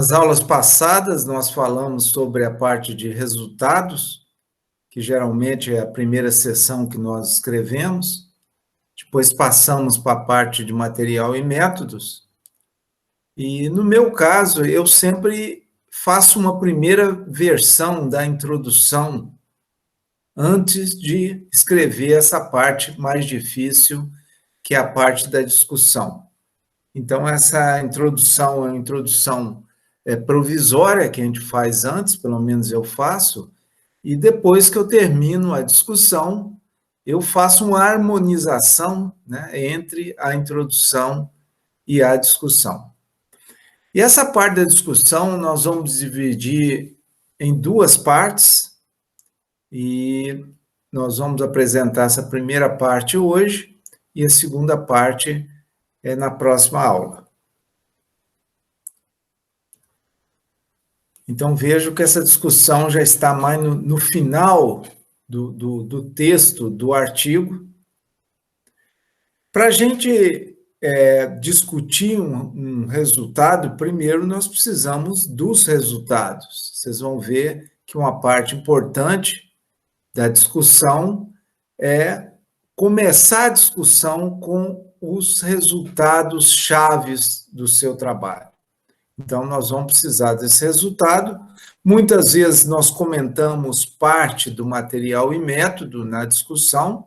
Nas aulas passadas, nós falamos sobre a parte de resultados, que geralmente é a primeira sessão que nós escrevemos. Depois passamos para a parte de material e métodos. E no meu caso, eu sempre faço uma primeira versão da introdução antes de escrever essa parte mais difícil, que é a parte da discussão. Então, essa introdução é uma introdução provisória que a gente faz antes, pelo menos eu faço, e depois que eu termino a discussão, eu faço uma harmonização, né, entre a introdução e a discussão. E essa parte da discussão nós vamos dividir em duas partes, e nós vamos apresentar essa primeira parte hoje, e a segunda parte é na próxima aula. Então, vejo que essa discussão já está mais no final do texto, do artigo. Para a gente discutir um resultado, primeiro nós precisamos dos resultados. Vocês vão ver que uma parte importante da discussão é começar a discussão com os resultados chaves do seu trabalho. Então, nós vamos precisar desse resultado. Muitas vezes nós comentamos parte do material e método na discussão,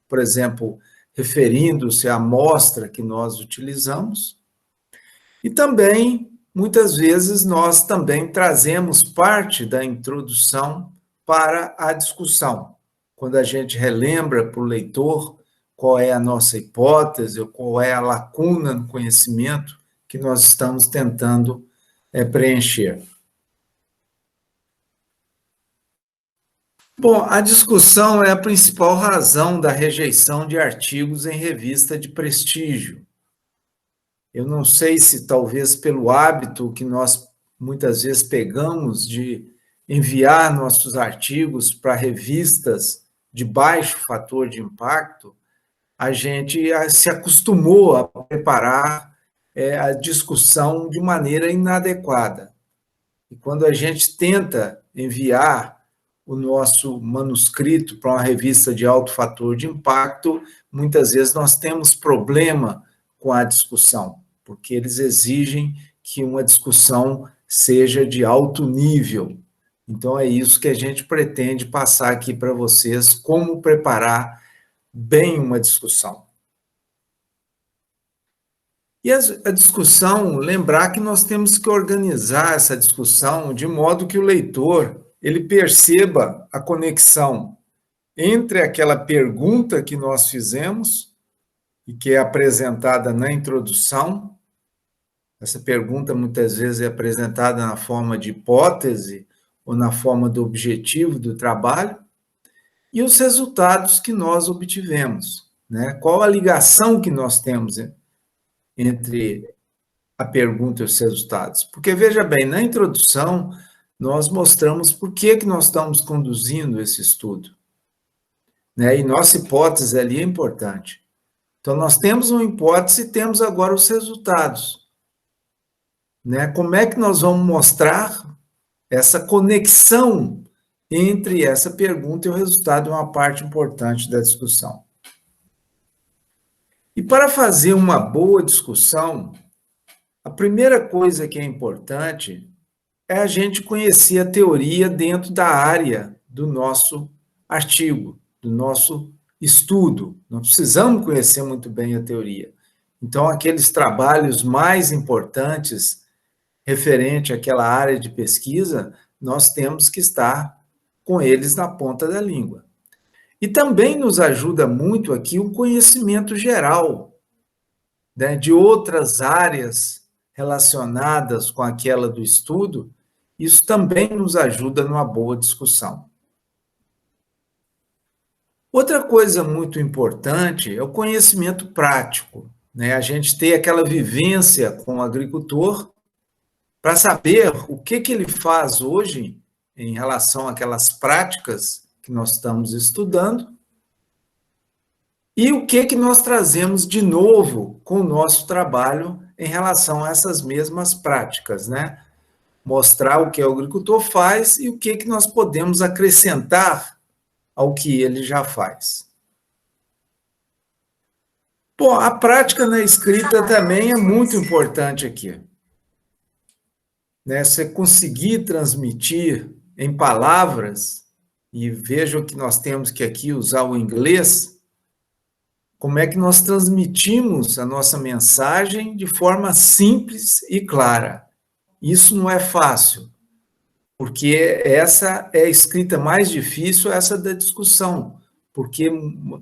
por exemplo, referindo-se à amostra que nós utilizamos. E também, muitas vezes, nós também trazemos parte da introdução para a discussão. Quando a gente relembra para o leitor qual é a nossa hipótese, ou qual é a lacuna no conhecimento que nós estamos tentando preencher. Bom, a discussão é a principal razão da rejeição de artigos em revista de prestígio. Eu não sei se talvez pelo hábito que nós muitas vezes pegamos de enviar nossos artigos para revistas de baixo fator de impacto, a gente se acostumou a preparar a discussão de maneira inadequada. E quando a gente tenta enviar o nosso manuscrito para uma revista de alto fator de impacto, muitas vezes nós temos problema com a discussão, porque eles exigem que uma discussão seja de alto nível. Então, é isso que a gente pretende passar aqui para vocês, como preparar bem uma discussão. E a discussão, lembrar que nós temos que organizar essa discussão de modo que o leitor ele perceba a conexão entre aquela pergunta que nós fizemos e que é apresentada na introdução. Essa pergunta muitas vezes é apresentada na forma de hipótese ou na forma do objetivo do trabalho, e os resultados que nós obtivemos, né? Qual a ligação que nós temos entre a pergunta e os resultados? Porque, veja bem, na introdução, nós mostramos por que nós estamos conduzindo esse estudo, né? E nossa hipótese ali é importante. Então, nós temos uma hipótese e temos agora os resultados, né? Como é que nós vamos mostrar essa conexão entre essa pergunta e o resultado? É uma parte importante da discussão. E para fazer uma boa discussão, a primeira coisa que é importante é a gente conhecer a teoria dentro da área do nosso artigo, do nosso estudo. Nós precisamos conhecer muito bem a teoria. Então, aqueles trabalhos mais importantes referente àquela área de pesquisa, nós temos que estar com eles na ponta da língua. E também nos ajuda muito aqui o conhecimento geral, né, de outras áreas relacionadas com aquela do estudo. Isso também nos ajuda numa boa discussão. Outra coisa muito importante é o conhecimento prático, né? A gente ter aquela vivência com o agricultor para saber o que ele faz hoje em relação àquelas práticas que nós estamos estudando e o que nós trazemos de novo com o nosso trabalho em relação a essas mesmas práticas, né? mostrar o que o agricultor faz e o que nós podemos acrescentar ao que ele já faz. Bom, a prática na escrita também é muito importante aqui. Né? Você conseguir transmitir em palavras, e veja que nós temos que aqui usar o inglês, como é que nós transmitimos a nossa mensagem de forma simples e clara. Isso não é fácil, porque essa é a escrita mais difícil, essa da discussão, porque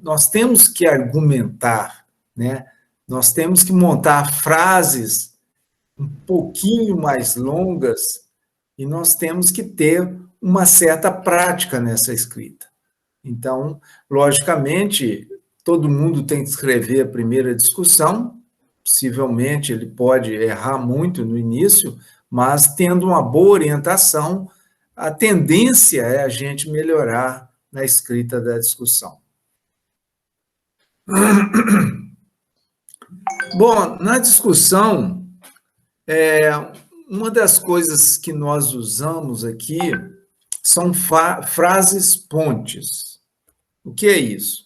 nós temos que argumentar, né? Nós temos que montar frases um pouquinho mais longas e nós temos que ter uma certa prática nessa escrita. Então, logicamente, todo mundo tem que escrever a primeira discussão, possivelmente ele pode errar muito no início, mas tendo uma boa orientação, a tendência é a gente melhorar na escrita da discussão. Bom, na discussão, uma das coisas que nós usamos aqui são frases pontes. O que é isso?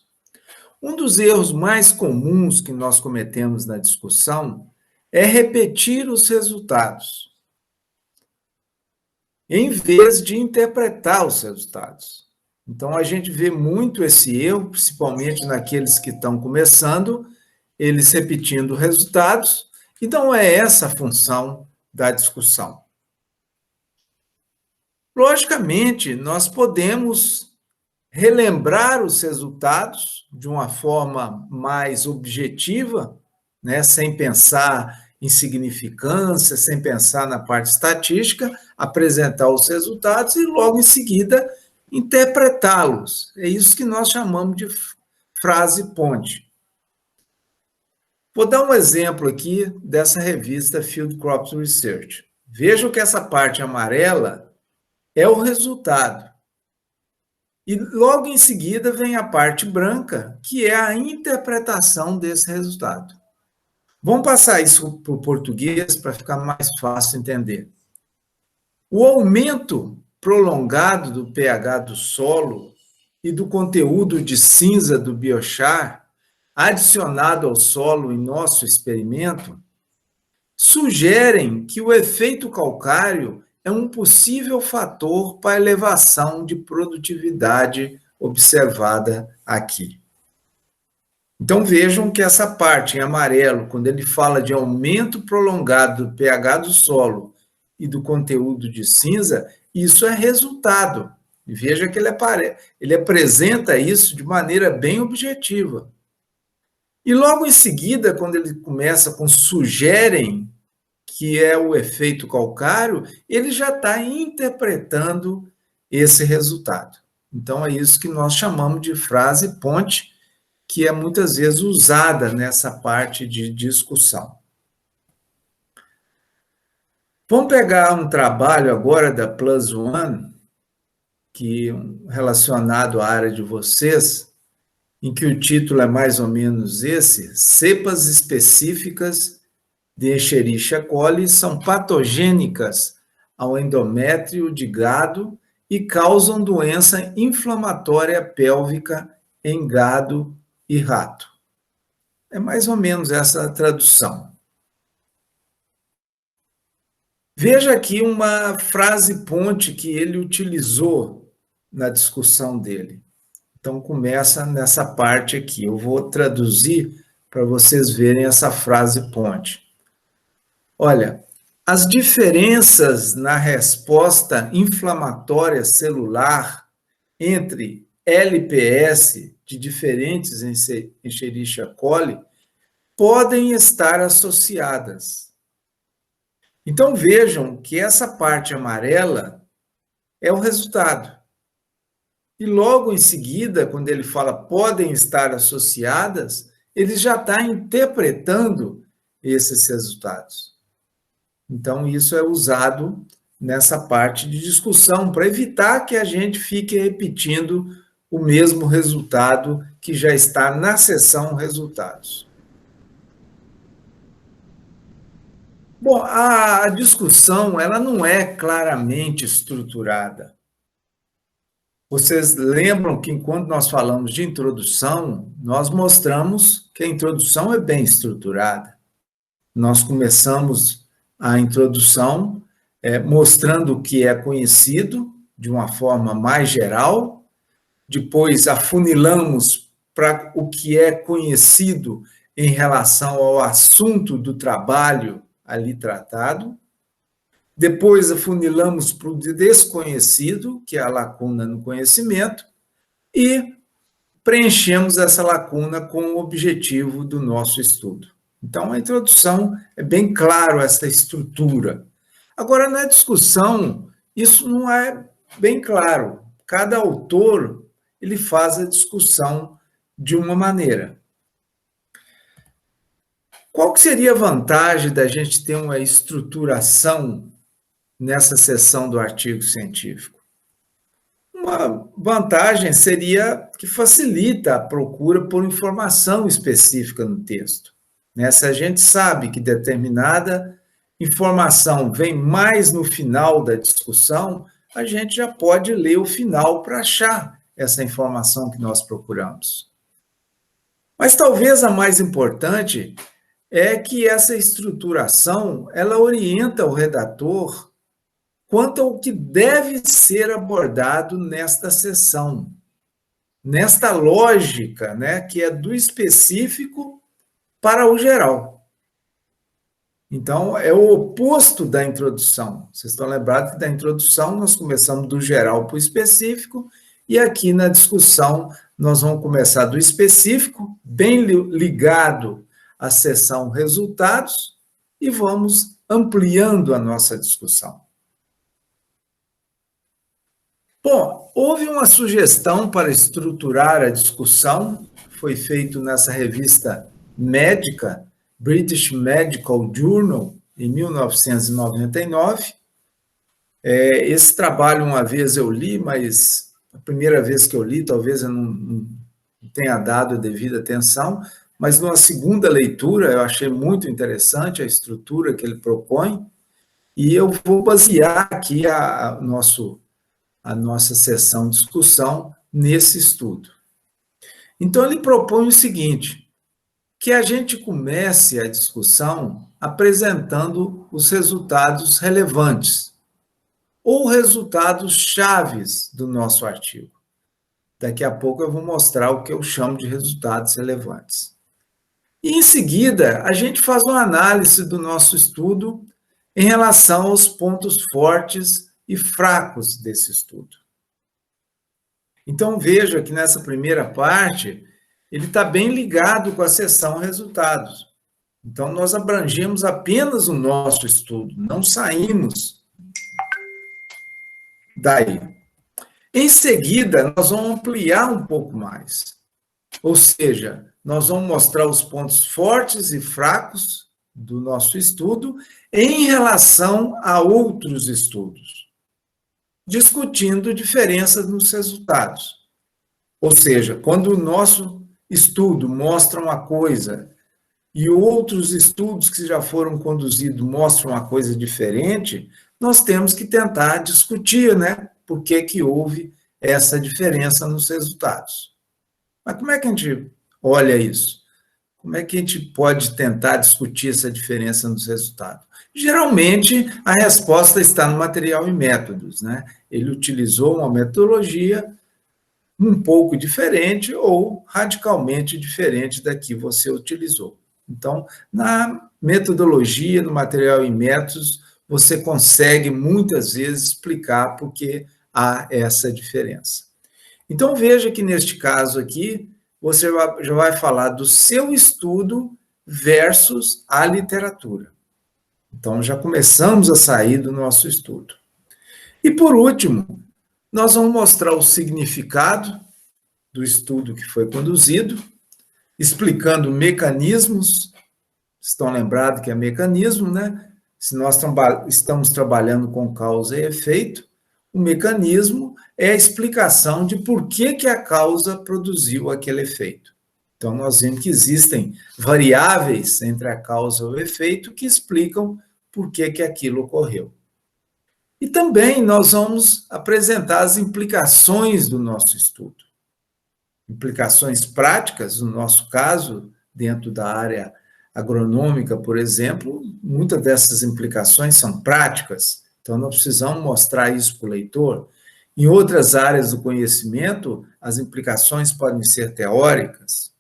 Um dos erros mais comuns que nós cometemos na discussão é repetir os resultados, em vez de interpretar os resultados. Então, a gente vê muito esse erro, principalmente naqueles que estão começando, eles repetindo resultados, e não é essa a função da discussão. Logicamente, nós podemos relembrar os resultados de uma forma mais objetiva, né, sem pensar em significância, sem pensar na parte estatística, apresentar os resultados e logo em seguida interpretá-los. É isso que nós chamamos de frase ponte. Vou dar um exemplo aqui dessa revista Field Crops Research. Vejam que essa parte amarela é o resultado. E logo em seguida vem a parte branca, que é a interpretação desse resultado. Vamos passar isso para o português para ficar mais fácil entender. O aumento prolongado do pH do solo e do conteúdo de cinza do biochar, adicionado ao solo em nosso experimento, sugerem que o efeito calcário é um possível fator para a elevação de produtividade observada aqui. Então vejam que essa parte em amarelo, quando ele fala de aumento prolongado do pH do solo e do conteúdo de cinza, isso é resultado. E veja que ele apresenta isso de maneira bem objetiva. E logo em seguida, quando ele começa com sugerem, que é o efeito calcário, ele já está interpretando esse resultado. Então, é isso que nós chamamos de frase ponte, que é muitas vezes usada nessa parte de discussão. Vamos pegar um trabalho agora da Plus One, que relacionado à área de vocês, em que o título é mais ou menos esse: cepas específicas de Escherichia coli são patogênicas ao endométrio de gado e causam doença inflamatória pélvica em gado e rato. É mais ou menos essa a tradução. Veja aqui uma frase ponte que ele utilizou na discussão dele. Então, começa nessa parte aqui. Eu vou traduzir para vocês verem essa frase ponte. Olha, as diferenças na resposta inflamatória celular entre LPS de diferentes Escherichia coli podem estar associadas. Então, vejam que essa parte amarela é o resultado. E logo em seguida, quando ele fala podem estar associadas, ele já está interpretando esses resultados. Então, isso é usado nessa parte de discussão para evitar que a gente fique repetindo o mesmo resultado que já está na seção resultados. Bom, a discussão ela não é claramente estruturada. Vocês lembram que, enquanto nós falamos de introdução, nós mostramos que a introdução é bem estruturada. Nós começamos a introdução mostrando o que é conhecido de uma forma mais geral, depois afunilamos para o que é conhecido em relação ao assunto do trabalho ali tratado, depois afunilamos para o desconhecido, que é a lacuna no conhecimento, e preenchemos essa lacuna com o objetivo do nosso estudo. Então, a introdução é bem claro essa estrutura. Agora, na discussão, isso não é bem claro. Cada autor ele faz a discussão de uma maneira. Qual que seria a vantagem da gente ter uma estruturação nessa seção do artigo científico? Uma vantagem seria que facilita a procura por informação específica no texto. Se a gente sabe que determinada informação vem mais no final da discussão, a gente já pode ler o final para achar essa informação que nós procuramos. Mas talvez a mais importante é que essa estruturação, ela orienta o redator quanto ao que deve ser abordado nesta sessão, nesta lógica, que é do específico para o geral. Então, é o oposto da introdução. Vocês estão lembrados que da introdução nós começamos do geral para o específico, e aqui na discussão nós vamos começar do específico, bem ligado à seção resultados, e vamos ampliando a nossa discussão. Bom, houve uma sugestão para estruturar a discussão, foi feito nessa revista médica, British Medical Journal, em 1999. Esse trabalho, uma vez eu li, mas a primeira vez que eu li, talvez eu não tenha dado a devida atenção, mas numa segunda leitura eu achei muito interessante a estrutura que ele propõe, e eu vou basear aqui a nossa sessão de discussão nesse estudo. Então, ele propõe o seguinte, que a gente comece a discussão apresentando os resultados relevantes, ou resultados chaves do nosso artigo. Daqui a pouco eu vou mostrar o que eu chamo de resultados relevantes. E, em seguida, a gente faz uma análise do nosso estudo em relação aos pontos fortes e fracos desse estudo. Então, veja que nessa primeira parte, ele está bem ligado com a seção resultados. Então, nós abrangemos apenas o nosso estudo, não saímos daí. Em seguida, nós vamos ampliar um pouco mais. Ou seja, nós vamos mostrar os pontos fortes e fracos do nosso estudo em relação a outros estudos, discutindo diferenças nos resultados. Ou seja, quando o nosso estudo mostra uma coisa e outros estudos que já foram conduzidos mostram uma coisa diferente, nós temos que tentar discutir, por que houve essa diferença nos resultados. Mas como é que a gente olha isso? Como é que a gente pode tentar discutir essa diferença nos resultados? Geralmente, a resposta está no material e métodos, Ele utilizou uma metodologia um pouco diferente ou radicalmente diferente da que você utilizou. Então, na metodologia, no material e métodos, você consegue muitas vezes explicar por que há essa diferença. Então, veja que neste caso aqui, você já vai falar do seu estudo versus a literatura. Então, já começamos a sair do nosso estudo. E, por último, nós vamos mostrar o significado do estudo que foi conduzido, explicando mecanismos. Estão lembrados que é mecanismo, Se nós estamos trabalhando com causa e efeito, o mecanismo é a explicação de por que a causa produziu aquele efeito. Então, nós vemos que existem variáveis entre a causa e o efeito que explicam por que aquilo ocorreu. E também nós vamos apresentar as implicações do nosso estudo. Implicações práticas, no nosso caso, dentro da área agronômica, por exemplo, muitas dessas implicações são práticas, então nós precisamos mostrar isso para o leitor. Em outras áreas do conhecimento, as implicações podem ser teóricas.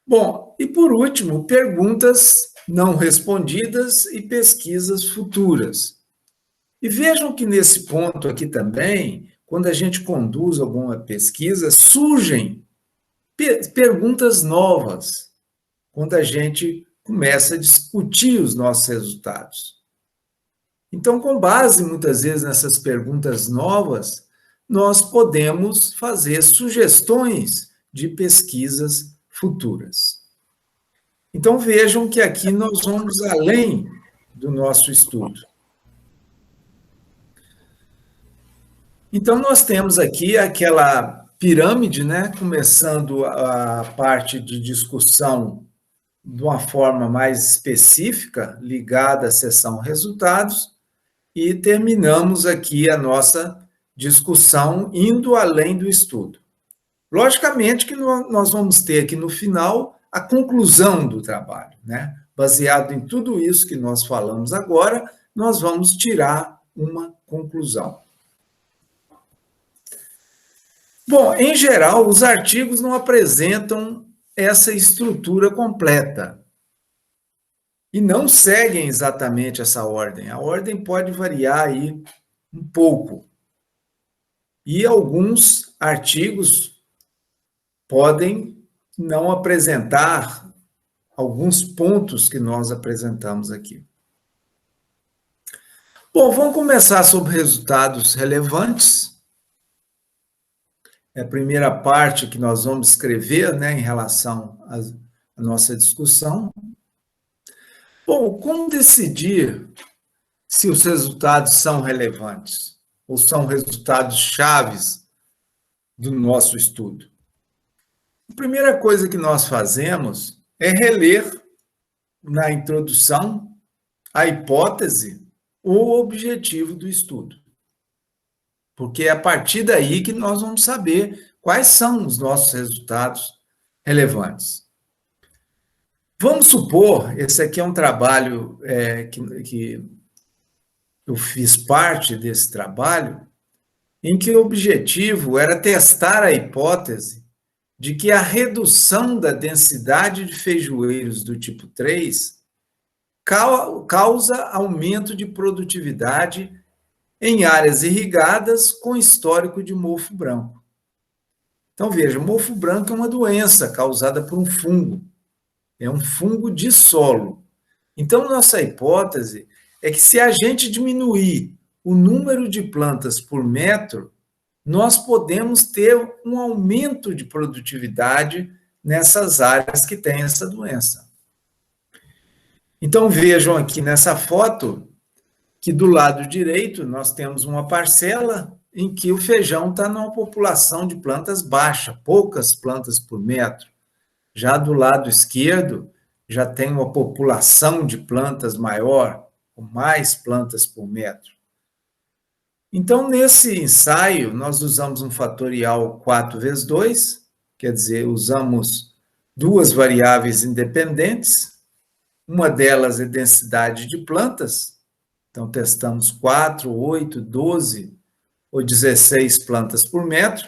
Bom, e por último, perguntas não respondidas e pesquisas futuras. E vejam que nesse ponto aqui também, quando a gente conduz alguma pesquisa, surgem perguntas novas, quando a gente começa a discutir os nossos resultados. Então, com base, muitas vezes, nessas perguntas novas, nós podemos fazer sugestões de pesquisas futuras. Então, vejam que aqui nós vamos além do nosso estudo. Então, nós temos aqui aquela pirâmide, né? Começando a parte de discussão de uma forma mais específica, ligada à seção resultados, e terminamos aqui a nossa discussão indo além do estudo. Logicamente que nós vamos ter aqui no final a conclusão do trabalho, né? Baseado em tudo isso que nós falamos agora, nós vamos tirar uma conclusão. Bom, em geral, os artigos não apresentam essa estrutura completa e não seguem exatamente essa ordem. A ordem pode variar aí um pouco. E alguns artigos podem não apresentar alguns pontos que nós apresentamos aqui. Bom, vamos começar sobre resultados relevantes. É a primeira parte que nós vamos escrever, né, em relação à nossa discussão. Bom, como decidir se os resultados são relevantes ou são resultados chaves do nosso estudo? A primeira coisa que nós fazemos é reler na introdução a hipótese ou o objetivo do estudo. Porque é a partir daí que nós vamos saber quais são os nossos resultados relevantes. Vamos supor, esse aqui é um trabalho que eu fiz parte desse trabalho, em que o objetivo era testar a hipótese de que a redução da densidade de feijoeiros do tipo 3 causa aumento de produtividade em áreas irrigadas com histórico de mofo branco. Então, veja, o mofo branco é uma doença causada por um fungo. É um fungo de solo. Então, nossa hipótese é que se a gente diminuir o número de plantas por metro, nós podemos ter um aumento de produtividade nessas áreas que têm essa doença. Então, vejam aqui nessa foto que do lado direito nós temos uma parcela em que o feijão está numa população de plantas baixa, poucas plantas por metro. Já do lado esquerdo, já tem uma população de plantas maior, com mais plantas por metro. Então, nesse ensaio, nós usamos um fatorial 4 vezes 2, quer dizer, usamos duas variáveis independentes, uma delas é densidade de plantas, então testamos 4, 8, 12 ou 16 plantas por metro,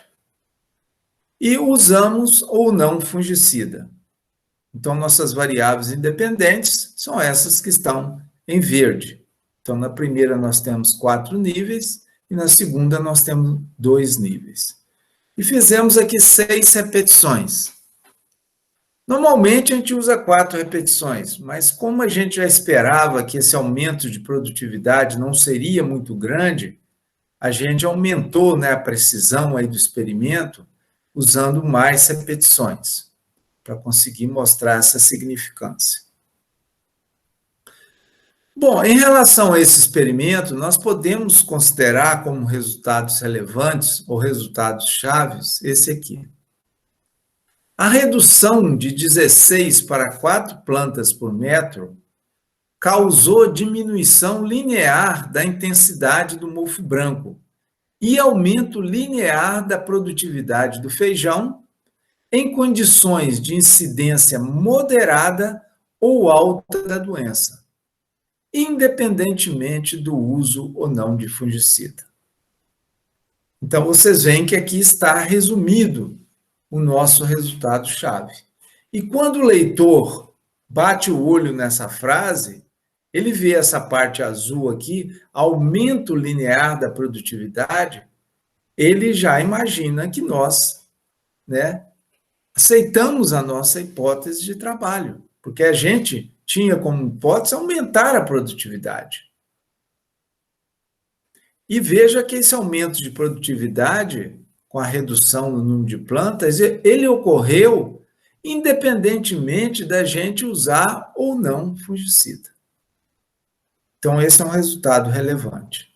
e usamos ou não fungicida. Então, nossas variáveis independentes são essas que estão em verde. Então, na primeira nós temos 4 níveis, e na segunda nós temos 2 níveis. E fizemos aqui 6 repetições. Normalmente a gente usa 4 repetições, mas como a gente já esperava que esse aumento de produtividade não seria muito grande, a gente aumentou, né, a precisão aí do experimento usando mais repetições, para conseguir mostrar essa significância. Bom, em relação a esse experimento, nós podemos considerar como resultados relevantes ou resultados chaves esse aqui. A redução de 16 para 4 plantas por metro causou diminuição linear da intensidade do mofo branco e aumento linear da produtividade do feijão em condições de incidência moderada ou alta da doença, independentemente do uso ou não de fungicida. Então, vocês veem que aqui está resumido o nosso resultado-chave. E quando o leitor bate o olho nessa frase, ele vê essa parte azul aqui, aumento linear da produtividade, ele já imagina que nós, né, aceitamos a nossa hipótese de trabalho, porque a gente tinha como hipótese aumentar a produtividade. E veja que esse aumento de produtividade, com a redução no número de plantas, ele ocorreu independentemente da gente usar ou não fungicida. Então, esse é um resultado relevante.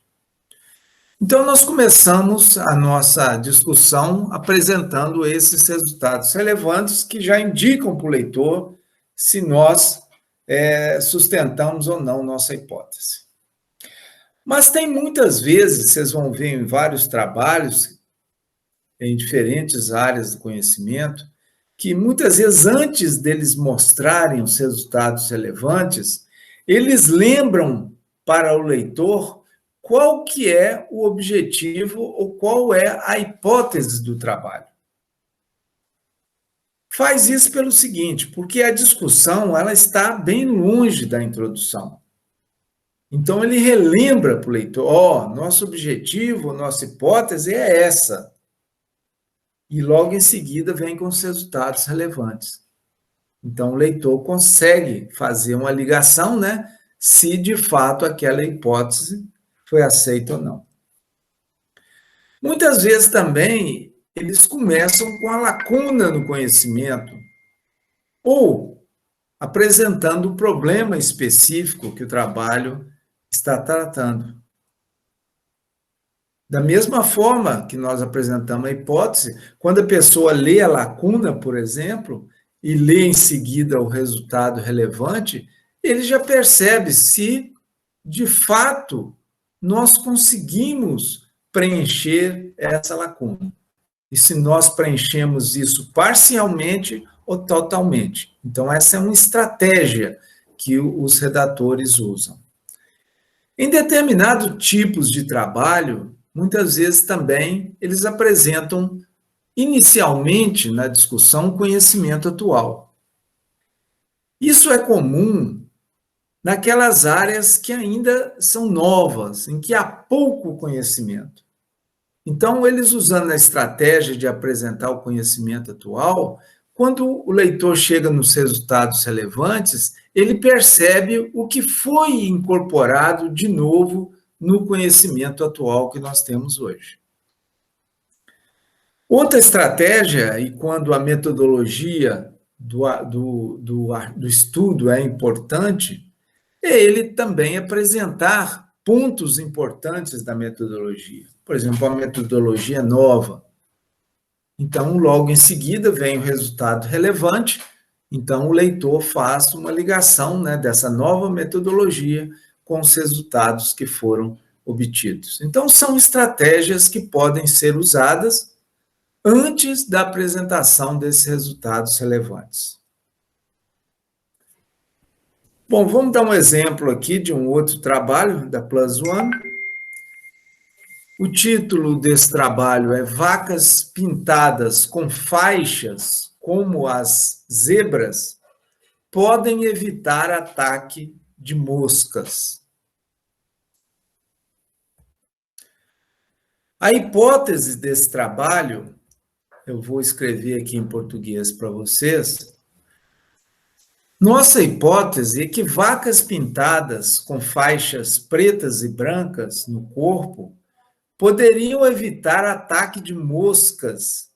Então, nós começamos a nossa discussão apresentando esses resultados relevantes que já indicam para o leitor se nós sustentamos ou não nossa hipótese. Mas tem muitas vezes, vocês vão ver em vários trabalhos, em diferentes áreas do conhecimento, que muitas vezes antes deles mostrarem os resultados relevantes, eles lembram para o leitor qual que é o objetivo ou qual é a hipótese do trabalho. Faz isso pelo seguinte, porque a discussão ela está bem longe da introdução. Então, ele relembra para o leitor, nosso objetivo, nossa hipótese é essa. E logo em seguida vem com os resultados relevantes. Então, o leitor consegue fazer uma ligação, né, se de fato aquela hipótese foi aceita ou não. Muitas vezes também eles começam com a lacuna no conhecimento ou apresentando o problema específico que o trabalho está tratando. Da mesma forma que nós apresentamos a hipótese, quando a pessoa lê a lacuna, por exemplo, e lê em seguida o resultado relevante, ele já percebe se, de fato, nós conseguimos preencher essa lacuna. E se nós preenchemos isso parcialmente ou totalmente. Então, essa é uma estratégia que os redatores usam. Em determinados tipos de trabalho, muitas vezes também eles apresentam, inicialmente na discussão, conhecimento atual. Isso é comum naquelas áreas que ainda são novas, em que há pouco conhecimento. Então, eles usando a estratégia de apresentar o conhecimento atual, quando o leitor chega nos resultados relevantes, ele percebe o que foi incorporado de novo no conhecimento atual que nós temos hoje. Outra estratégia, e quando a metodologia do estudo é importante, é ele também apresentar pontos importantes da metodologia. Por exemplo, a metodologia nova. Então, logo em seguida, vem o resultado relevante. Então, o leitor faz uma ligação, né, dessa nova metodologia com os resultados que foram obtidos. Então, são estratégias que podem ser usadas antes da apresentação desses resultados relevantes. Bom, vamos dar um exemplo aqui de um outro trabalho da Plus One. O título desse trabalho é Vacas pintadas com faixas, como as zebras, podem evitar ataque de moscas. A hipótese desse trabalho, eu vou escrever aqui em português para vocês. Nossa hipótese é que vacas pintadas com faixas pretas e brancas no corpo poderiam evitar ataque de moscas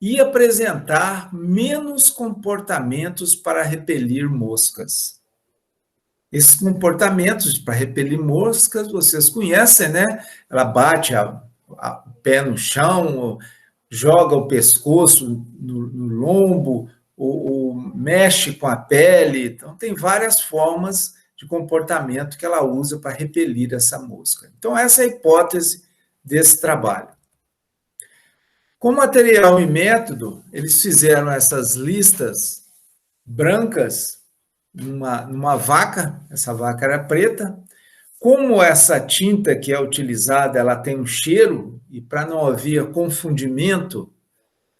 e apresentar menos comportamentos para repelir moscas. Esses comportamentos para repelir moscas, vocês conhecem, né? Ela bate o pé no chão, joga o pescoço no lombo, ou mexe com a pele. Então, tem várias formas de comportamento que ela usa para repelir essa mosca. Então, essa é a hipótese desse trabalho. Com material e método, eles fizeram essas listas brancas numa vaca, essa vaca era preta. Como essa tinta que é utilizada, ela tem um cheiro, e para não haver confundimento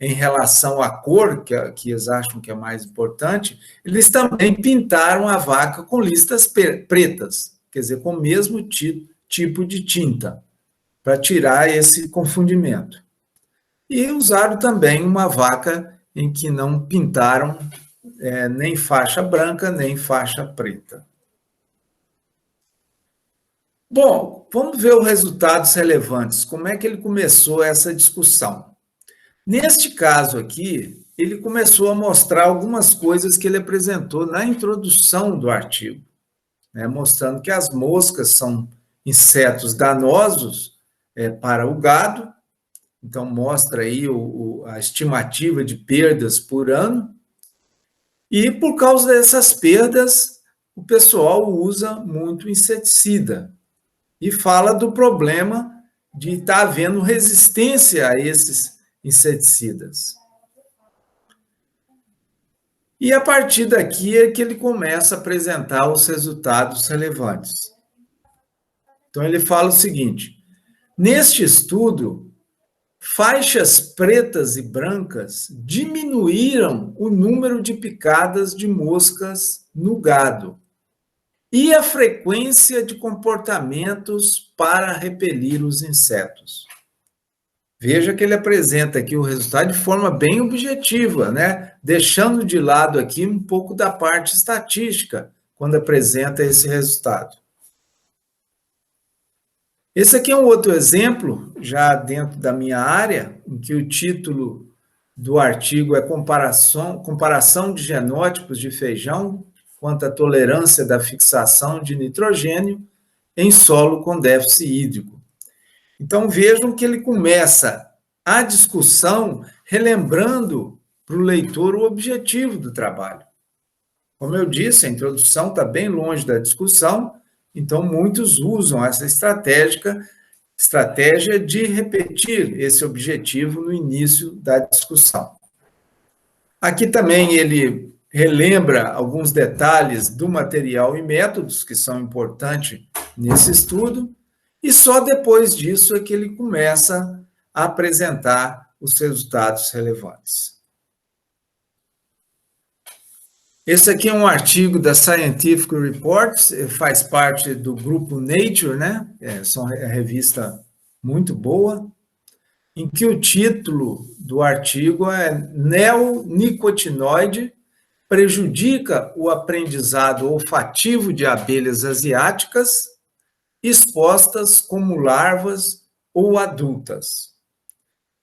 em relação à cor, que eles acham que é mais importante, eles também pintaram a vaca com listas pretas, quer dizer, com o mesmo tipo de tinta, para tirar esse confundimento. E usaram também uma vaca em que não pintaram nem faixa branca, nem faixa preta. Bom, vamos ver os resultados relevantes. Como é que ele começou essa discussão? Neste caso aqui, ele começou a mostrar algumas coisas que ele apresentou na introdução do artigo, né, mostrando que as moscas são insetos danosos para o gado. Então, mostra aí a estimativa de perdas por ano. E, por causa dessas perdas, o pessoal usa muito inseticida. E fala do problema de estar havendo resistência a esses inseticidas. E, a partir daqui, é que ele começa a apresentar os resultados relevantes. Então, ele fala o seguinte: neste estudo, faixas pretas e brancas diminuíram o número de picadas de moscas no gado e a frequência de comportamentos para repelir os insetos. Veja que ele apresenta aqui o resultado de forma bem objetiva, né? Deixando de lado aqui um pouco da parte estatística quando apresenta esse resultado. Esse aqui é um outro exemplo, já dentro da minha área, em que o título do artigo é comparação de genótipos de feijão quanto à tolerância da fixação de nitrogênio em solo com déficit hídrico. Então, vejam que ele começa a discussão relembrando para o leitor o objetivo do trabalho. Como eu disse, a introdução está bem longe da discussão, então muitos usam essa estratégia de repetir esse objetivo no início da discussão. Aqui também ele relembra alguns detalhes do material e métodos que são importantes nesse estudo, e só depois disso é que ele começa a apresentar os resultados relevantes. Esse aqui é um artigo da Scientific Reports, faz parte do grupo Nature, né? É uma revista muito boa, em que o título do artigo é Neonicotinoide prejudica o aprendizado olfativo de abelhas asiáticas expostas como larvas ou adultas.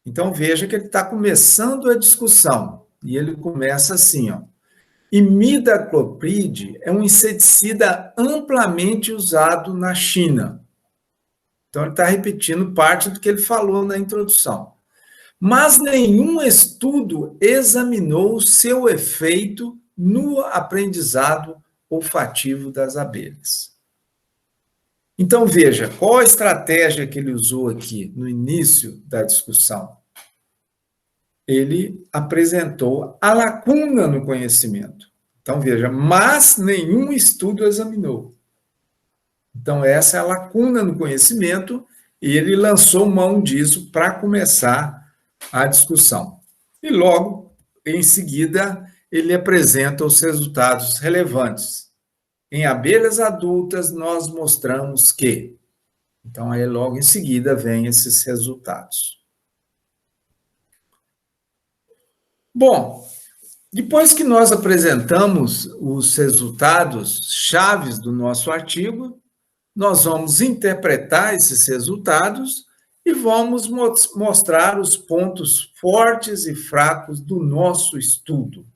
Então, veja que ele está começando a discussão, e ele começa assim, ó. Imidacloprid é um inseticida amplamente usado na China. Então, ele está repetindo parte do que ele falou na introdução. Mas nenhum estudo examinou seu efeito no aprendizado olfativo das abelhas. Então, veja, qual a estratégia que ele usou aqui no início da discussão? Ele apresentou a lacuna no conhecimento. Então, veja, mas nenhum estudo examinou. Então, essa é a lacuna no conhecimento, e ele lançou mão disso para começar a discussão. E logo, em seguida, ele apresenta os resultados relevantes. Em abelhas adultas, nós mostramos que... Então, aí logo em seguida, vem esses resultados. Bom, depois que nós apresentamos os resultados chaves do nosso artigo, nós vamos interpretar esses resultados e vamos mostrar os pontos fortes e fracos do nosso estudo.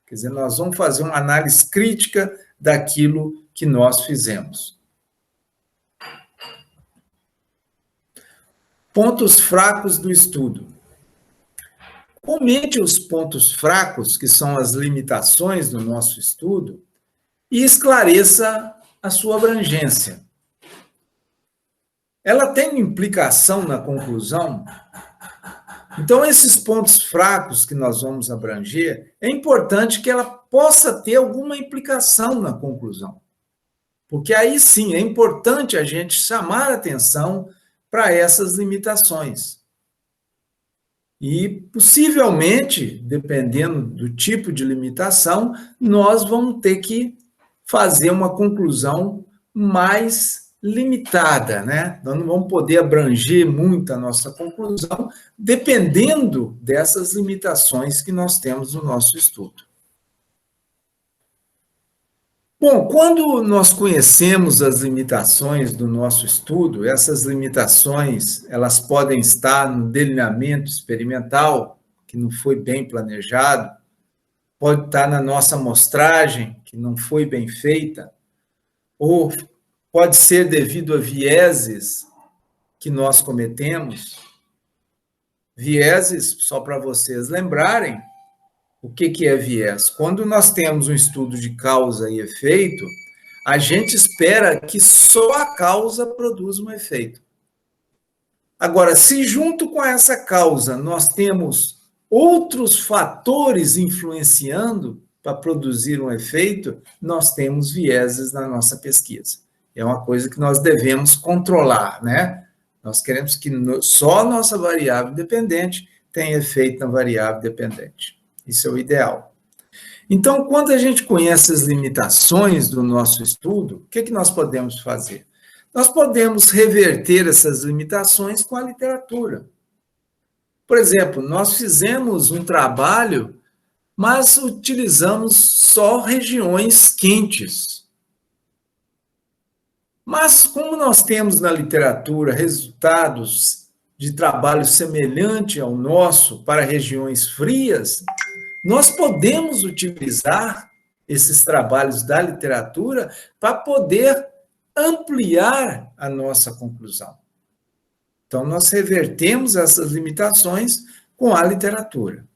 Quer dizer, nós vamos fazer uma análise crítica daquilo que nós fizemos. Pontos fracos do estudo. Comente os pontos fracos, que são as limitações do nosso estudo, e esclareça a sua abrangência. Ela tem implicação na conclusão? Então, esses pontos fracos que nós vamos abranger, é importante que ela possa ter alguma implicação na conclusão. Porque aí sim, é importante a gente chamar atenção para essas limitações. E, possivelmente, dependendo do tipo de limitação, nós vamos ter que fazer uma conclusão mais limitada, né? Nós não vamos poder abranger muito a nossa conclusão, dependendo dessas limitações que nós temos no nosso estudo. Bom, quando nós conhecemos as limitações do nosso estudo, essas limitações, elas podem estar no delineamento experimental, que não foi bem planejado, pode estar na nossa amostragem, que não foi bem feita, ou pode ser devido a vieses que nós cometemos. Vieses, só para vocês lembrarem, o que é viés? Quando nós temos um estudo de causa e efeito, a gente espera que só a causa produza um efeito. Agora, se junto com essa causa nós temos outros fatores influenciando para produzir um efeito, nós temos vieses na nossa pesquisa. É uma coisa que nós devemos controlar, né? Nós queremos que só a nossa variável dependente tenha efeito na variável dependente. Isso é o ideal. Então, quando a gente conhece as limitações do nosso estudo, o que nós podemos fazer? Nós podemos reverter essas limitações com a literatura. Por exemplo, nós fizemos um trabalho, mas utilizamos só regiões quentes. Mas, como nós temos na literatura resultados de trabalho semelhante ao nosso para regiões frias, nós podemos utilizar esses trabalhos da literatura para poder ampliar a nossa conclusão. Então, nós revertemos essas limitações com a literatura.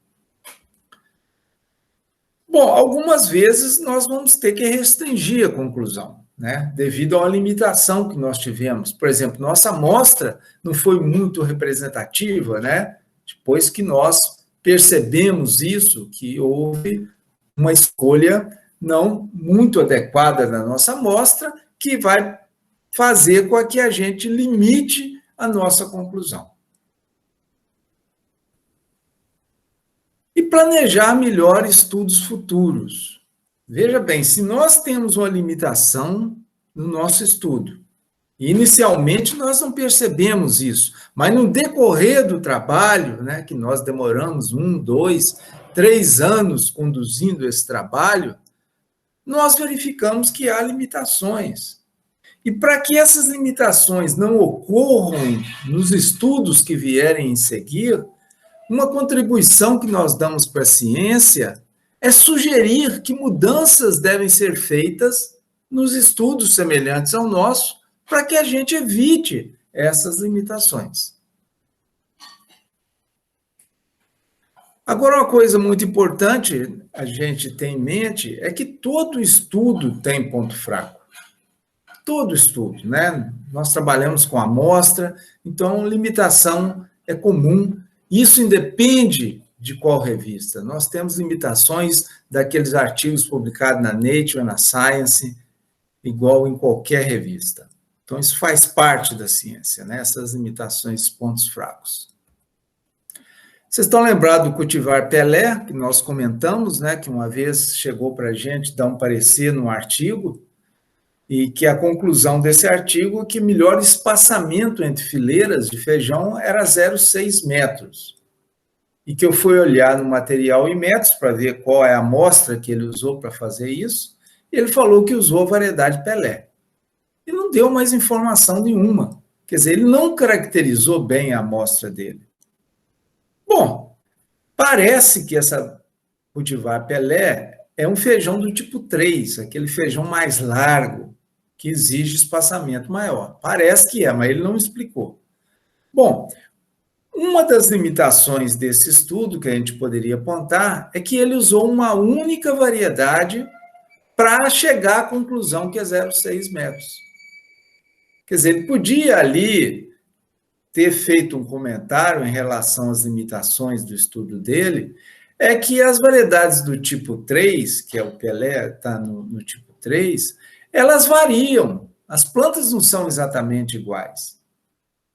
Bom, algumas vezes nós vamos ter que restringir a conclusão, né? Devido a uma limitação que nós tivemos. Por exemplo, nossa amostra não foi muito representativa, né? Depois que nós percebemos isso, que houve uma escolha não muito adequada na nossa amostra, que vai fazer com que a gente limite a nossa conclusão. E planejar melhor estudos futuros. Veja bem, se nós temos uma limitação no nosso estudo, inicialmente, nós não percebemos isso, mas no decorrer do trabalho, né, que nós demoramos 1, 2, 3 anos conduzindo esse trabalho, nós verificamos que há limitações. E para que essas limitações não ocorram nos estudos que vierem em seguir, uma contribuição que nós damos para a ciência é sugerir que mudanças devem ser feitas nos estudos semelhantes ao nosso, para que a gente evite essas limitações. Agora, uma coisa muito importante a gente ter em mente é que todo estudo tem ponto fraco. Todo estudo, né? Nós trabalhamos com amostra, então limitação é comum. Isso independe de qual revista. Nós temos limitações daqueles artigos publicados na Nature, na Science, igual em qualquer revista. Então, isso faz parte da ciência, né? Essas limitações, pontos fracos. Vocês estão lembrados do cultivar Pelé, que nós comentamos, né? Que uma vez chegou para a gente dar um parecer no artigo, e que a conclusão desse artigo é que o melhor espaçamento entre fileiras de feijão era 0,6 metros. E que eu fui olhar no material em metros para ver qual é a amostra que ele usou para fazer isso, e ele falou que usou a variedade Pelé. E não deu mais informação nenhuma. Quer dizer, ele não caracterizou bem a amostra dele. Bom, parece que essa cultivar Pelé é um feijão do tipo 3, aquele feijão mais largo, que exige espaçamento maior. Parece que é, mas ele não explicou. Bom, uma das limitações desse estudo que a gente poderia apontar é que ele usou uma única variedade para chegar à conclusão que é 0,6 metros. Quer dizer, ele podia ali ter feito um comentário em relação às limitações do estudo dele, é que as variedades do tipo 3, que é o Pelé, está no tipo 3, elas variam. As plantas não são exatamente iguais.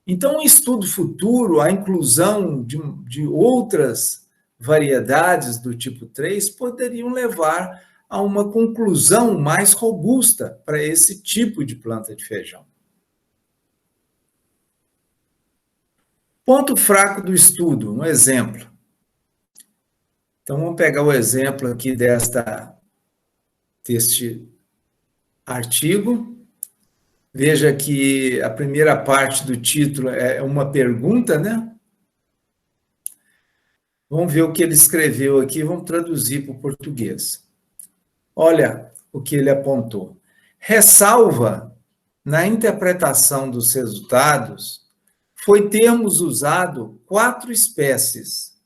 Então, um estudo futuro, a inclusão de outras variedades do tipo 3 poderiam levar a uma conclusão mais robusta para esse tipo de planta de feijão. Ponto fraco do estudo, um exemplo. Então, vamos pegar o exemplo aqui deste artigo. Veja que a primeira parte do título é uma pergunta, né? Vamos ver o que ele escreveu aqui, vamos traduzir para o português. Olha o que ele apontou. Ressalva na interpretação dos resultados foi termos usado 4 espécies,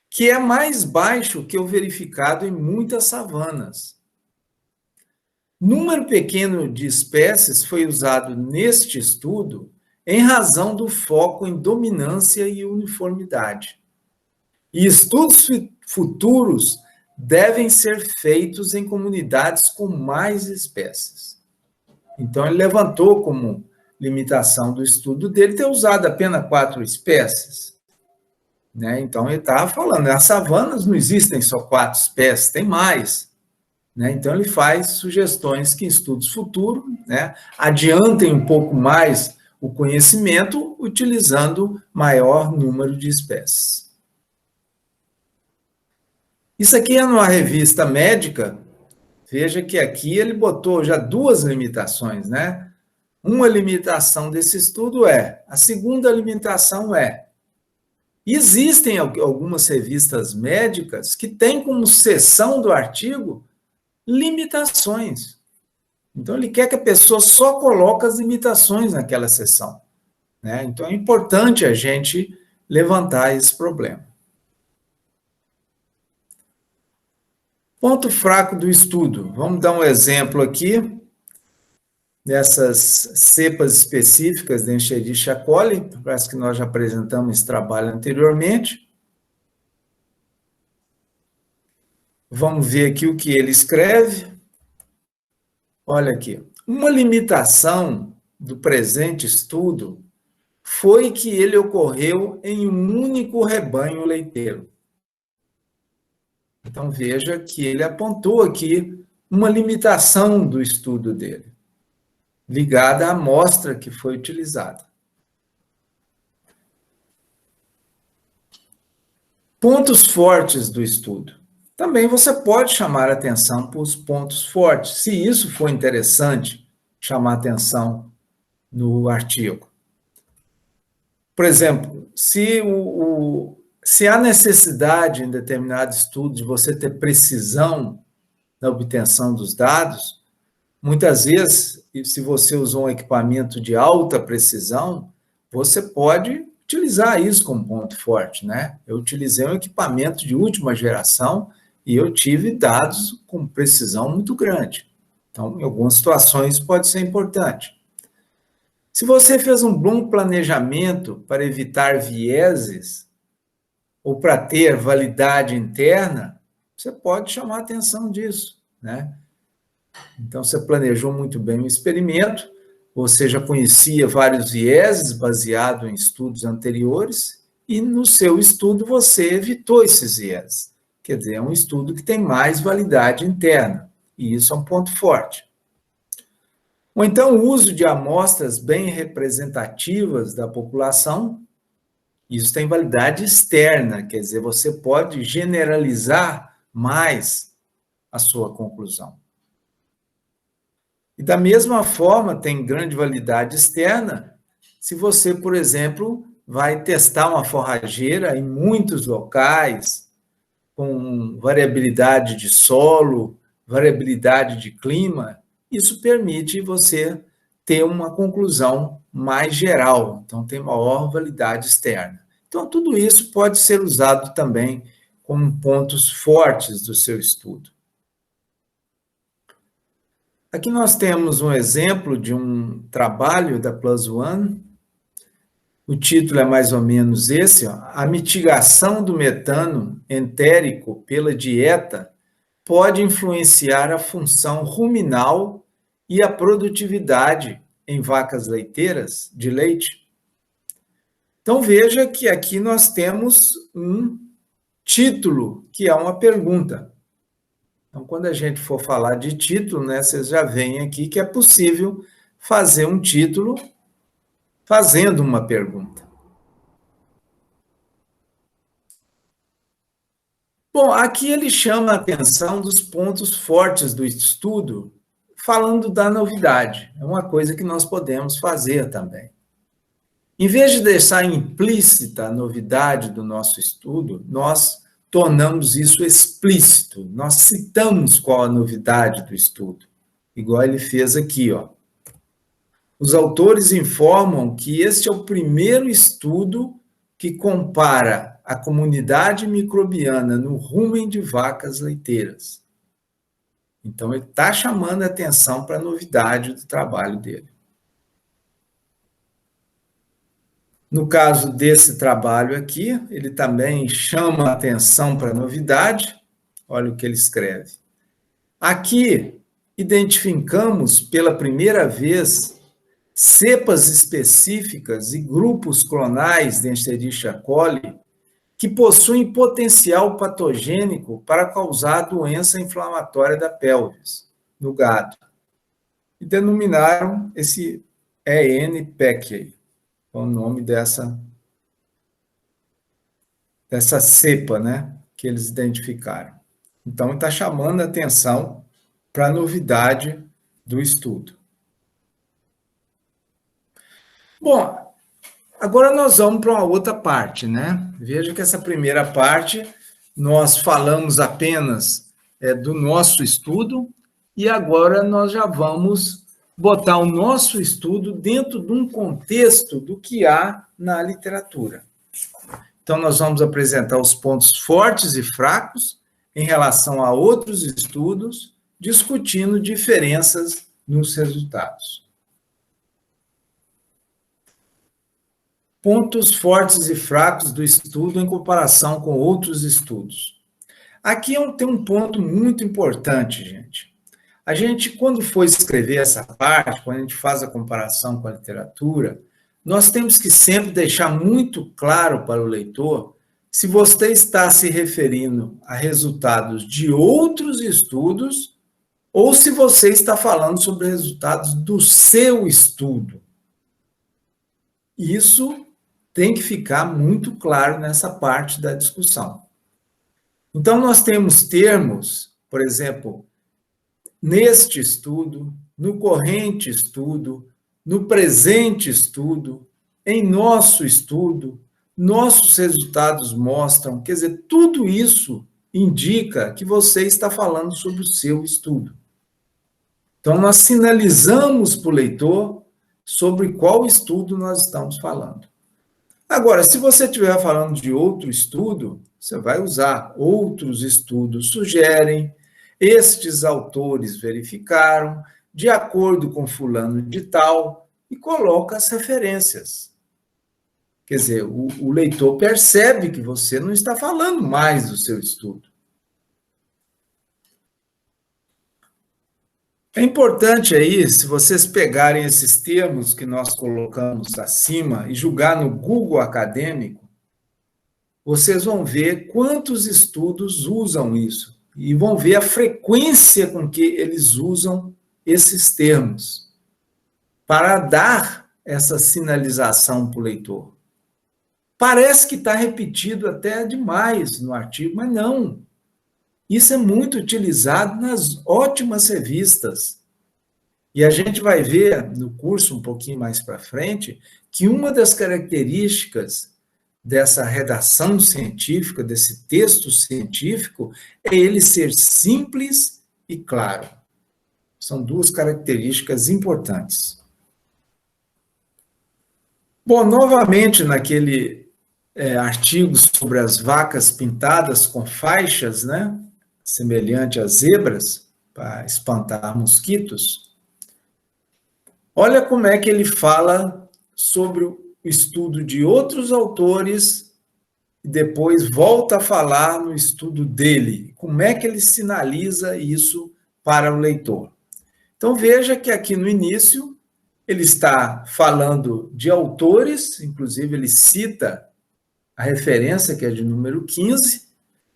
que é mais baixo que o verificado em muitas savanas. Número pequeno de espécies foi usado neste estudo em razão do foco em dominância e uniformidade. E estudos futuros devem ser feitos em comunidades com mais espécies. Então, ele levantou como limitação do estudo dele ter usado apenas 4 espécies. Né? Então, ele estava falando, nas savanas não existem só 4 espécies, tem mais. Né? Então, ele faz sugestões que em estudos futuros, né, adiantem um pouco mais o conhecimento utilizando maior número de espécies. Isso aqui é numa revista médica. Veja que aqui ele botou já 2 limitações, né? Uma limitação desse estudo a segunda limitação existem algumas revistas médicas que têm como seção do artigo limitações. Então, ele quer que a pessoa só coloque as limitações naquela seção. Né? Então, é importante a gente levantar esse problema. Ponto fraco do estudo. Vamos dar um exemplo aqui dessas cepas específicas de Escherichia coli, parece que nós já apresentamos esse trabalho anteriormente. Vamos ver aqui o que ele escreve. Olha aqui. Uma limitação do presente estudo foi que ele ocorreu em um único rebanho leiteiro. Então, veja que ele apontou aqui uma limitação do estudo dele, ligada à amostra que foi utilizada. Pontos fortes do estudo. Também você pode chamar atenção para os pontos fortes, se isso for interessante, chamar atenção no artigo. Por exemplo, se há necessidade em determinado estudo de você ter precisão na obtenção dos dados, muitas vezes, se você usou um equipamento de alta precisão, você pode utilizar isso como ponto forte, né? Eu utilizei um equipamento de última geração e eu tive dados com precisão muito grande. Então, em algumas situações pode ser importante. Se você fez um bom planejamento para evitar vieses ou para ter validade interna, você pode chamar a atenção disso, né? Então, você planejou muito bem o experimento, você já conhecia vários vieses baseado em estudos anteriores e no seu estudo você evitou esses vieses. Quer dizer, é um estudo que tem mais validade interna, e isso é um ponto forte. Ou então, o uso de amostras bem representativas da população, isso tem validade externa, quer dizer, você pode generalizar mais a sua conclusão. E da mesma forma, tem grande validade externa, se você, por exemplo, vai testar uma forrageira em muitos locais, com variabilidade de solo, variabilidade de clima, isso permite você ter uma conclusão mais geral, então tem maior validade externa. Então, tudo isso pode ser usado também como pontos fortes do seu estudo. Aqui nós temos um exemplo de um trabalho da Plus One. O título é mais ou menos esse, ó. A mitigação do metano entérico pela dieta pode influenciar a função ruminal e a produtividade em vacas leiteiras de leite. Então veja que aqui nós temos um título, que é uma pergunta. Então, quando a gente for falar de título, né, vocês já veem aqui que é possível fazer um título fazendo uma pergunta. Bom, aqui ele chama a atenção dos pontos fortes do estudo, falando da novidade. É uma coisa que nós podemos fazer também. Em vez de deixar implícita a novidade do nosso estudo, nós tornamos isso explícito. Nós citamos qual a novidade do estudo, igual ele fez aqui, ó. Os autores informam que este é o primeiro estudo que compara a comunidade microbiana no rumen de vacas leiteiras. Então, ele está chamando a atenção para a novidade do trabalho dele. No caso desse trabalho aqui, ele também chama a atenção para a novidade. Olha o que ele escreve. Aqui, identificamos pela primeira vez cepas específicas e grupos clonais de Escherichia coli que possuem potencial patogênico para causar doença inflamatória da pelvis, no gado. E denominaram esse EN-PEC, o nome dessa cepa, né, que eles identificaram. Então, está chamando a atenção para a novidade do estudo. Bom, agora nós vamos para uma outra parte, né? Veja que essa primeira parte nós falamos apenas do nosso estudo e agora nós já vamos botar o nosso estudo dentro de um contexto do que há na literatura. Então, nós vamos apresentar os pontos fortes e fracos em relação a outros estudos, discutindo diferenças nos resultados. Pontos fortes e fracos do estudo em comparação com outros estudos. Aqui tem um ponto muito importante, gente. A gente, quando for escrever essa parte, quando a gente faz a comparação com a literatura, nós temos que sempre deixar muito claro para o leitor se você está se referindo a resultados de outros estudos ou se você está falando sobre resultados do seu estudo. Isso tem que ficar muito claro nessa parte da discussão. Então, nós temos termos, por exemplo, neste estudo, no corrente estudo, no presente estudo, em nosso estudo, nossos resultados mostram, quer dizer, tudo isso indica que você está falando sobre o seu estudo. Então, nós sinalizamos para o leitor sobre qual estudo nós estamos falando. Agora, se você estiver falando de outro estudo, você vai usar outros estudos sugerem, estes autores verificaram, de acordo com fulano de tal, e coloca as referências. Quer dizer, o leitor percebe que você não está falando mais do seu estudo. É importante aí, se vocês pegarem esses termos que nós colocamos acima e julgar no Google Acadêmico, vocês vão ver quantos estudos usam isso e vão ver a frequência com que eles usam esses termos para dar essa sinalização para o leitor. Parece que está repetido até demais no artigo, mas não. Isso é muito utilizado nas ótimas revistas. E a gente vai ver no curso um pouquinho mais para frente que uma das características dessa redação científica, desse texto científico, é ele ser simples e claro. São duas características importantes. Bom, novamente naquele artigo sobre as vacas pintadas com faixas, né? Semelhante às zebras, para espantar mosquitos, olha como é que ele fala sobre o estudo de outros autores e depois volta a falar no estudo dele. Como é que ele sinaliza isso para o leitor? Então, veja que aqui no início ele está falando de autores, inclusive ele cita a referência, que é de número 15,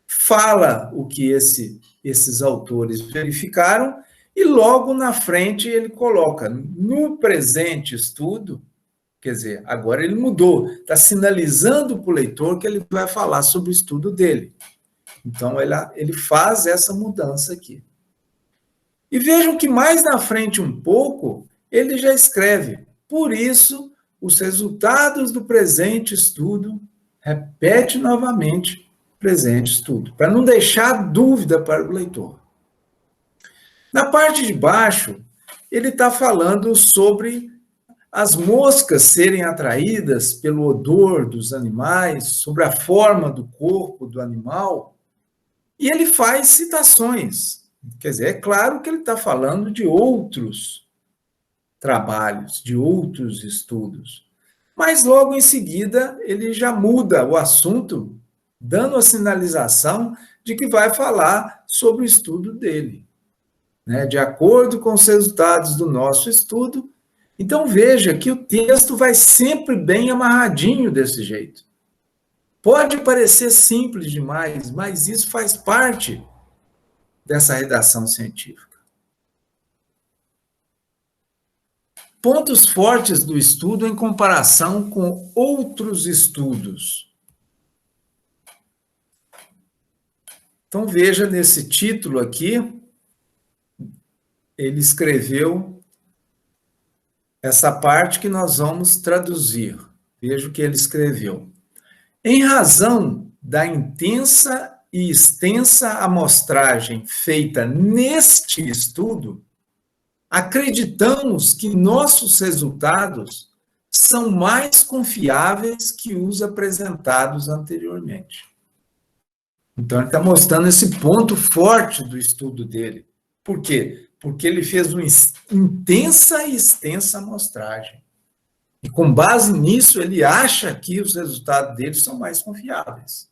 fala o que esses autores verificaram, e logo na frente ele coloca no presente estudo, quer dizer, agora ele mudou, está sinalizando para o leitor que ele vai falar sobre o estudo dele. Então, ele faz essa mudança aqui. E vejam que mais na frente um pouco, ele já escreve, por isso, os resultados do presente estudo, repete novamente, presente estudo, para não deixar dúvida para o leitor. Na parte de baixo, ele está falando sobre as moscas serem atraídas pelo odor dos animais, sobre a forma do corpo do animal, e ele faz citações. Quer dizer, é claro que ele está falando de outros trabalhos, de outros estudos. Mas logo em seguida ele já muda o assunto, dando a sinalização de que vai falar sobre o estudo dele. De acordo com os resultados do nosso estudo. Então veja que o texto vai sempre bem amarradinho desse jeito. Pode parecer simples demais, mas isso faz parte dessa redação científica. Pontos fortes do estudo em comparação com outros estudos. Então, veja nesse título aqui, ele escreveu essa parte que nós vamos traduzir. Veja o que ele escreveu. Em razão da intensa e extensa amostragem feita neste estudo, acreditamos que nossos resultados são mais confiáveis que os apresentados anteriormente. Então, ele está mostrando esse ponto forte do estudo dele. Por quê? Porque ele fez uma intensa e extensa amostragem. E, com base nisso, ele acha que os resultados dele são mais confiáveis.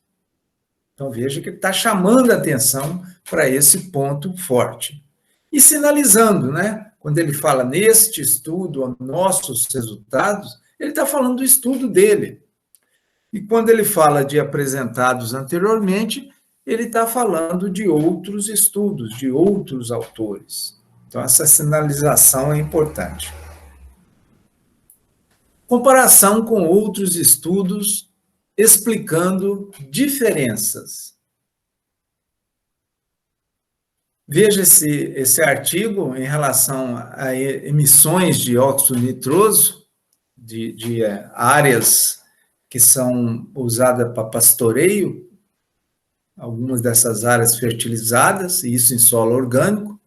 Então, veja que ele está chamando a atenção para esse ponto forte. E sinalizando, quando ele fala neste estudo, nossos resultados, ele está falando do estudo dele. E quando ele fala de apresentados anteriormente, ele está falando de outros estudos, de outros autores. Então, essa sinalização é importante. Comparação com outros estudos explicando diferenças. Veja esse artigo em relação a emissões de óxido nitroso de áreas que são usadas para pastoreio, algumas dessas áreas fertilizadas, e isso em solo orgânico,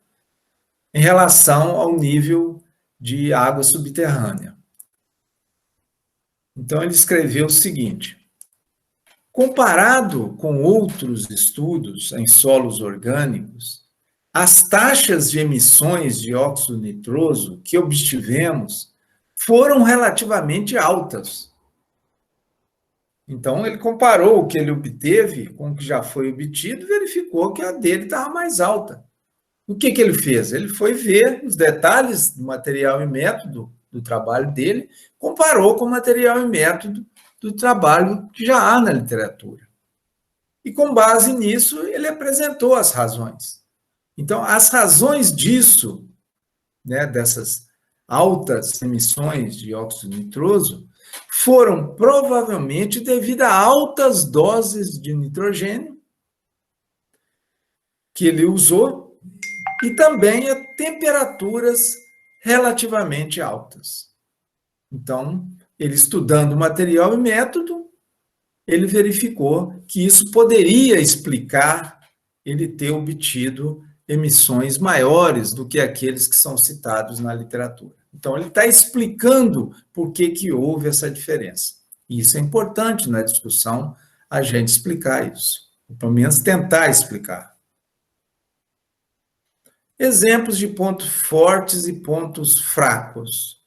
em relação ao nível de água subterrânea. Então, ele escreveu o seguinte: comparado com outros estudos em solos orgânicos, as taxas de emissões de óxido nitroso que obtivemos foram relativamente altas. Então, ele comparou o que ele obteve com o que já foi obtido e verificou que a dele estava mais alta. O que ele fez? Ele foi ver os detalhes do material e método do trabalho dele, comparou com o material e método do trabalho que já há na literatura. E, com base nisso, ele apresentou as razões. Então, as razões disso, dessas altas emissões de óxido nitroso, foram provavelmente devido a altas doses de nitrogênio que ele usou e também a temperaturas relativamente altas. Então, ele estudando o material e método, ele verificou que isso poderia explicar ele ter obtido emissões maiores do que aqueles que são citados na literatura. Então, ele está explicando por que houve essa diferença. E isso é importante na discussão, a gente explicar isso. Ou pelo menos tentar explicar. Exemplos de pontos fortes e pontos fracos.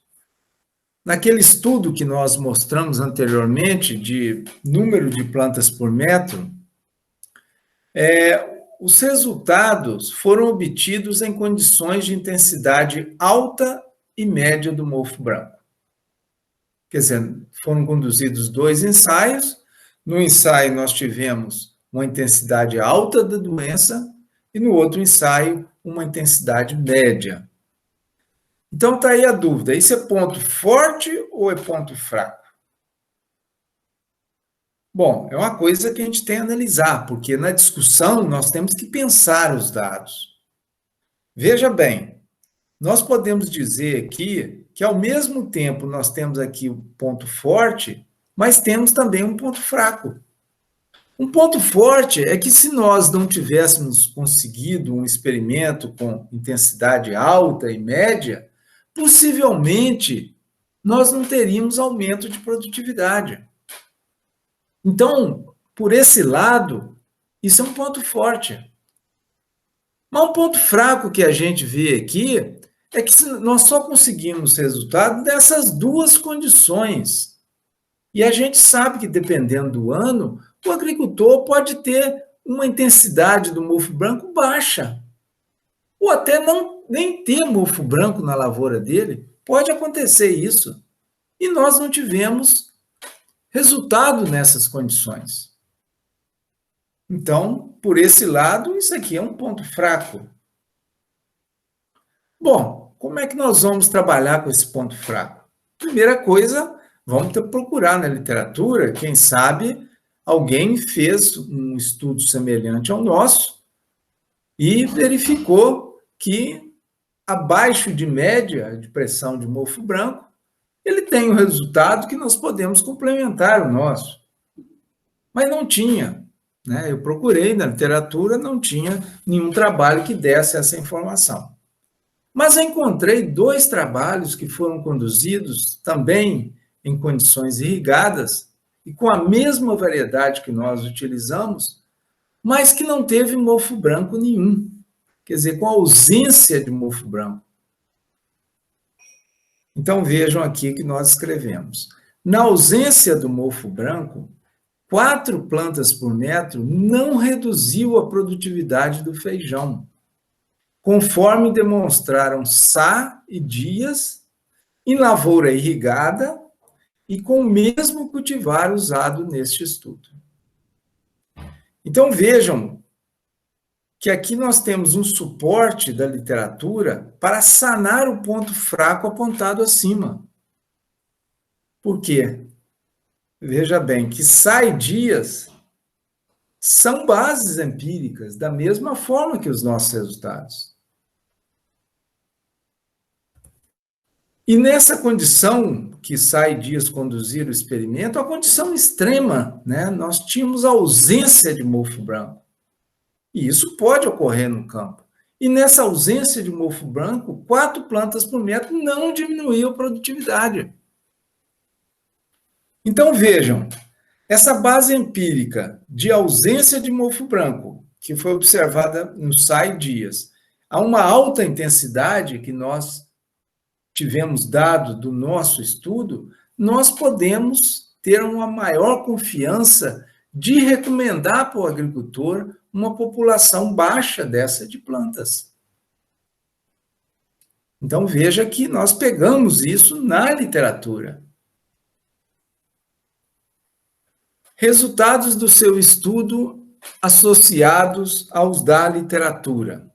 Naquele estudo que nós mostramos anteriormente, de número de plantas por metro, os resultados foram obtidos em condições de intensidade alta e média do mofo branco. Quer dizer, foram conduzidos 2 ensaios. No ensaio, nós tivemos uma intensidade alta da doença e no outro ensaio, uma intensidade média. Então, está aí a dúvida: isso é ponto forte ou é ponto fraco? Bom, é uma coisa que a gente tem a analisar, porque na discussão nós temos que pensar os dados. Veja bem, nós podemos dizer aqui que, ao mesmo tempo, nós temos aqui o ponto forte, mas temos também um ponto fraco. Um ponto forte é que, se nós não tivéssemos conseguido um experimento com intensidade alta e média, possivelmente nós não teríamos aumento de produtividade. Então, por esse lado, isso é um ponto forte. Mas um ponto fraco que a gente vê aqui é que nós só conseguimos resultado dessas duas condições. E a gente sabe que, dependendo do ano, o agricultor pode ter uma intensidade do mofo branco baixa, ou até nem ter mofo branco na lavoura dele. Pode acontecer isso. E nós não tivemos resultado nessas condições. Então, por esse lado, isso aqui é um ponto fraco. Bom, como é que nós vamos trabalhar com esse ponto fraco? Primeira coisa, vamos procurar na literatura, quem sabe alguém fez um estudo semelhante ao nosso e verificou que, abaixo de média de pressão de mofo branco, ele tem um resultado que nós podemos complementar o nosso. Mas não tinha, né? Eu procurei na literatura, não tinha nenhum trabalho que desse essa informação. Mas encontrei 2 trabalhos que foram conduzidos também em condições irrigadas e com a mesma variedade que nós utilizamos, mas que não teve mofo branco nenhum. Quer dizer, com ausência de mofo branco. Então, vejam aqui que nós escrevemos. Na ausência do mofo branco, 4 plantas por metro não reduziu a produtividade do feijão, conforme demonstraram Sá e Dias, em lavoura irrigada e com o mesmo cultivar usado neste estudo. Então, vejam que aqui nós temos um suporte da literatura para sanar o ponto fraco apontado acima. Por quê? Veja bem, que Sá e Dias são bases empíricas, da mesma forma que os nossos resultados. E nessa condição que Sá e Dias conduziram o experimento, a condição extrema, né? Nós tínhamos ausência de mofo branco. E isso pode ocorrer no campo. E nessa ausência de mofo branco, 4 plantas por metro não diminuiu a produtividade. Então, vejam, essa base empírica de ausência de mofo branco, que foi observada no Sá e Dias, a uma alta intensidade que nós tivemos dado do nosso estudo, nós podemos ter uma maior confiança de recomendar para o agricultor uma população baixa dessa de plantas. Então, veja que nós pegamos isso na literatura. Resultados do seu estudo associados aos da literatura.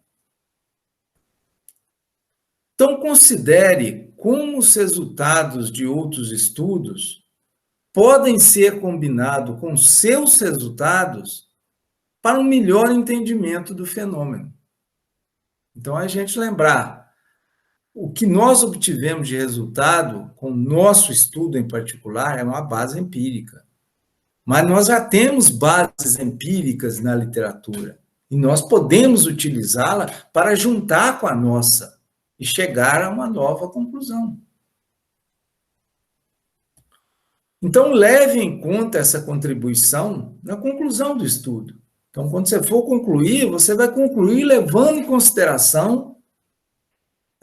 Então, considere como os resultados de outros estudos podem ser combinados com seus resultados para um melhor entendimento do fenômeno. Então, a gente lembrar, o que nós obtivemos de resultado com o nosso estudo em particular é uma base empírica. Mas nós já temos bases empíricas na literatura e nós podemos utilizá-la para juntar com a nossa e chegar a uma nova conclusão. Então, leve em conta essa contribuição na conclusão do estudo. Então, quando você for concluir, você vai concluir levando em consideração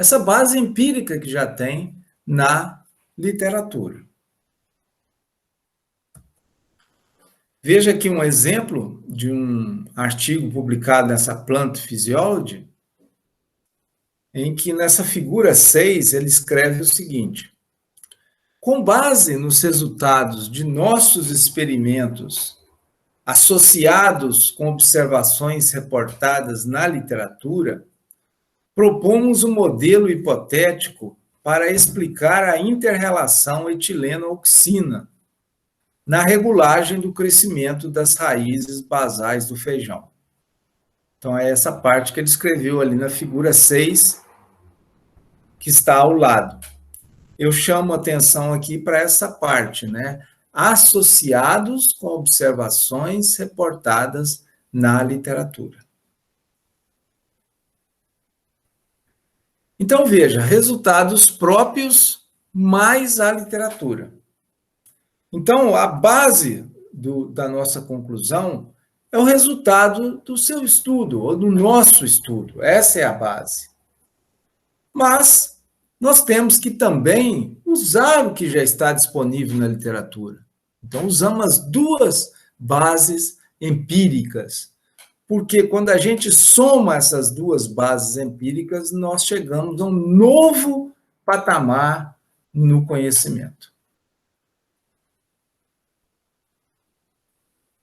essa base empírica que já tem na literatura. Veja aqui um exemplo de um artigo publicado nessa Plant Physiology, em que nessa figura 6 ele escreve o seguinte: com base nos resultados de nossos experimentos associados com observações reportadas na literatura, propomos um modelo hipotético para explicar a inter-relação etileno-oxina na regulagem do crescimento das raízes basais do feijão. Então, é essa parte que ele escreveu ali na figura 6, que está ao lado. Eu chamo atenção aqui para essa parte, né? Associados com observações reportadas na literatura. Então, veja, resultados próprios mais a literatura. Então, a base da nossa conclusão é o resultado do seu estudo, ou do nosso estudo. Essa é a base. Mas nós temos que também usar o que já está disponível na literatura. Então, usamos as duas bases empíricas, porque quando a gente soma essas duas bases empíricas, nós chegamos a um novo patamar no conhecimento.